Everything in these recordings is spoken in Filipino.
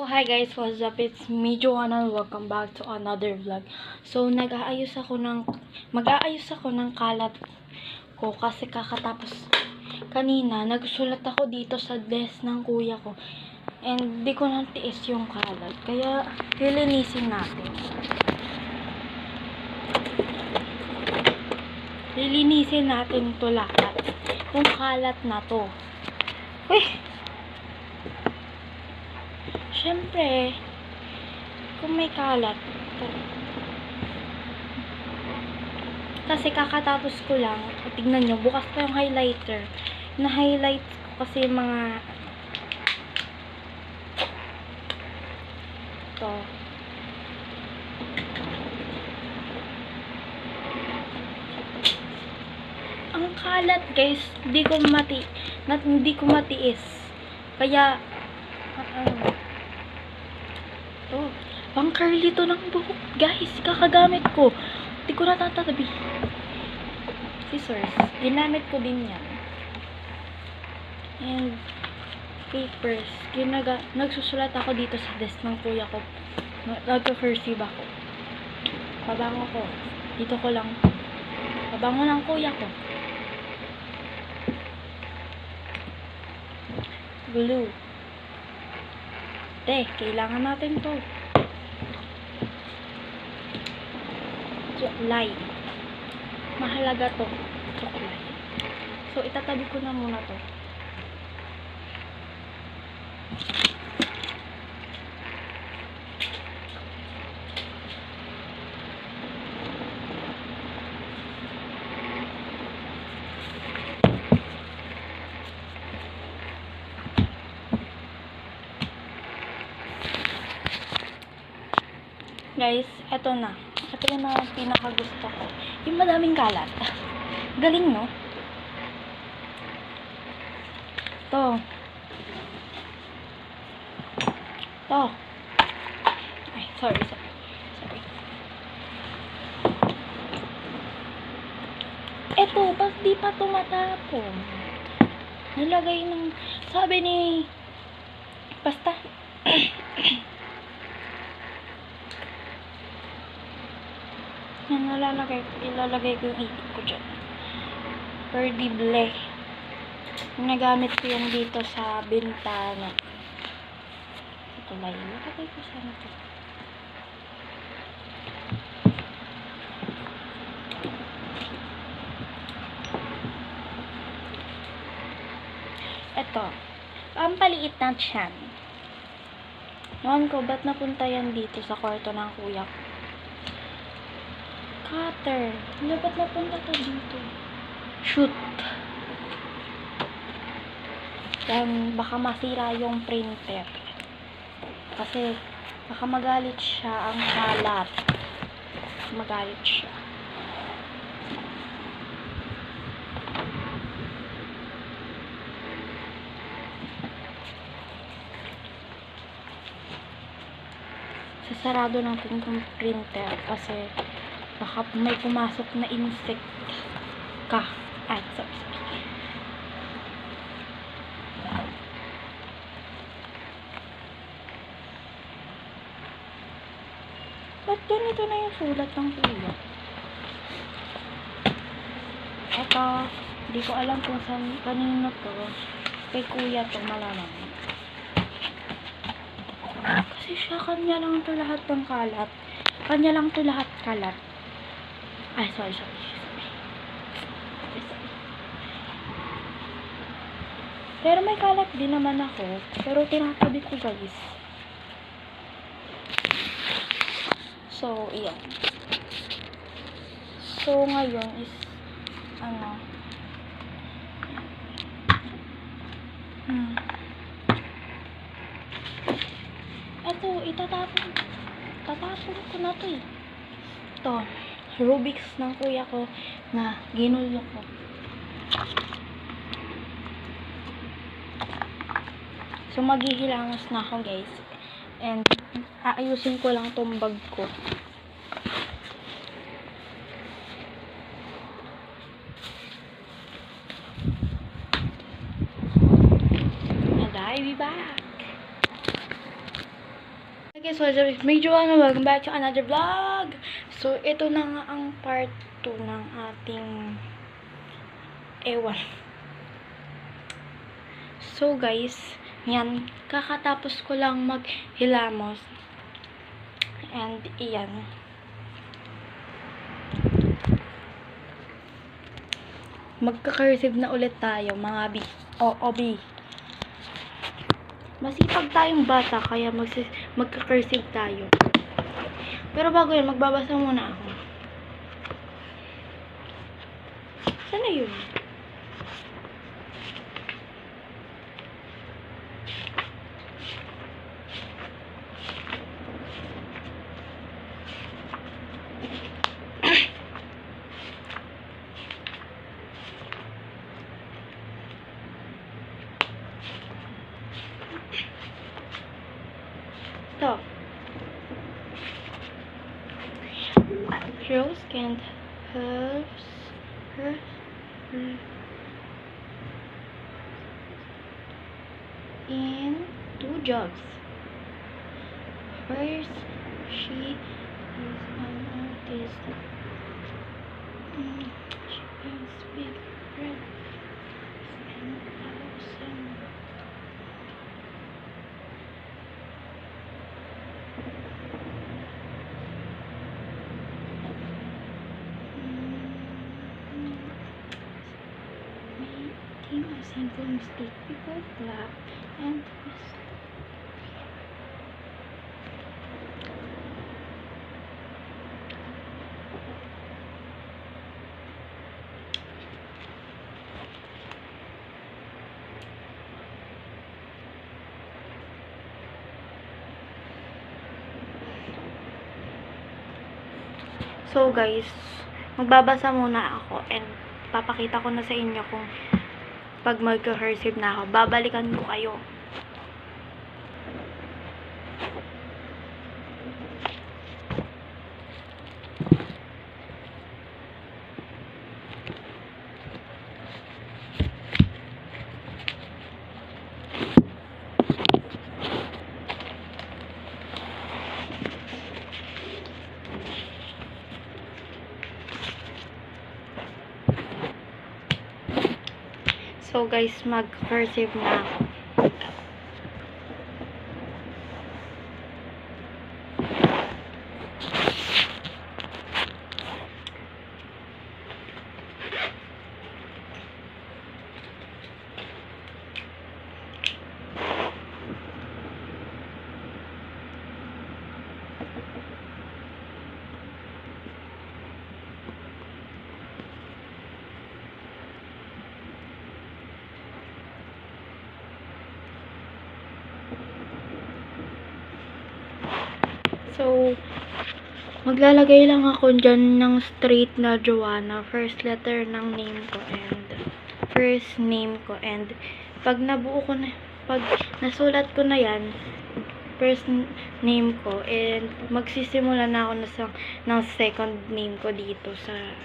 Hi guys, what's up? It's me, Joanna, and welcome back to another vlog. So, mag-aayos ako ng kalat ko kasi kakatapos kanina, nagsulat ako dito sa desk ng kuya ko. And di ko natiis yung kalat. Kaya, lilinisin natin. Lilinisin natin to lahat. Yung kalat na to. Uy! Siyempre, kung may kalat, kasi kakatapos ko lang, tignan nyo, bukas ko yung highlighter. Na-highlight ko kasi mga, to. Ang kalat guys, hindi ko matiis. Kaya, pang curly to ng buhok, guys. Kakagamit ko. Hindi ko natatabi. Scissors. Ginamit ko din yan. And papers. Nagsusulat ako dito sa desk ng kuya ko. Nagka-cursive ako. Pabango ko. Dito ko lang. Pabango ng kuya ko. Glue. Kailangan natin to. Suklay. Mahalaga to. Suklay. So, itatabi ko na muna to. Guys, eto na. Ito yung pinakagusto ko. Yung madaming kalat. Galing, no? To. Ay, sorry. Eto, di pa tumatapon. Nilagay ng, sabi ni, basta, yan, ilalagay ko yung ipit ko dyan. Perdible. Nagamit ko yan dito sa bintana. Ito lang yun. Nakagay ko sana ito. Ito. Ang paliit na tiyan. Noon ko, ba't napunta yan dito sa kwarto ng kuya ko? Cutter. Ba't napunta to dito? Shoot. Then, baka masira yung printer. Kasi, baka magalit siya ang kalat. Magalit siya. Sasarado natin yung printer kasi baka may pumasok na insect ka. Ay, sorry. Ba't ganito na yung sulat ng kuya? Ito, di ko alam kung kanino to. Kay kuya to, malaman. Kasi siya, kanya lang to lahat ng kalat. Kanya lang to lahat kalat. Ay, sorry. Pero may kalat din naman ako. Pero tinatabi ko, guys. So, iyan. So, ngayon is, Ito, itatapon ko na to eh. Ito, Rubik's ng kuya ko na ginulo ko. So, maghihilamos na ako, guys. And, aayusin ko lang tong bag ko. And I'll be back. Okay, so medyo welcome back to another vlog. So, ito na nga ang part 2 ng ating ewan. So, guys, yan, kakatapos ko lang maghilamos. And, iyan. Magka-cursive na ulit tayo, mga bi. O, masipag tayong bata, kaya magka-cursive tayo. Pero bago yan, magbabasa muna ako. Sana yun? Ito. Rose can't have her in 2 jobs. First, she is an artist. She can speak French and Hausa. Making a simple mistake, people clap and so guys, magbabasa muna ako and papakita ko na sa inyo kung pag mag-cursive na ako, babalikan ko kayo. So guys, mag-cursive na ako. So, maglalagay lang ako dyan ng straight na Joanna. First letter ng name ko and first name ko. And pag nabuo ko na, pag nasulat ko na yan, first name ko, and magsisimula na ako ng second name ko dito sa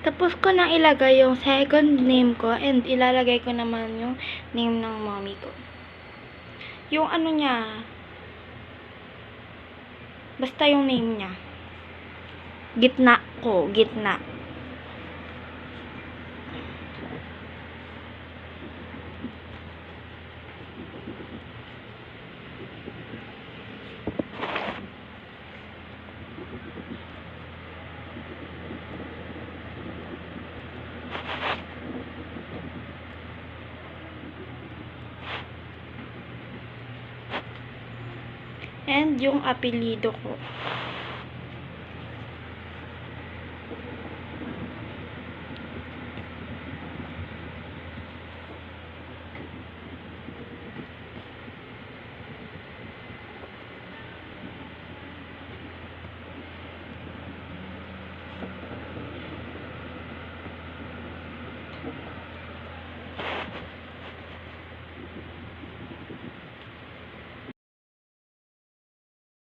Tapos ko na ilagay yung second name ko and ilalagay ko naman yung name ng mommy ko. Yung ano niya, basta yung name niya. Gitna ko, gitna. And yung apelyido ko.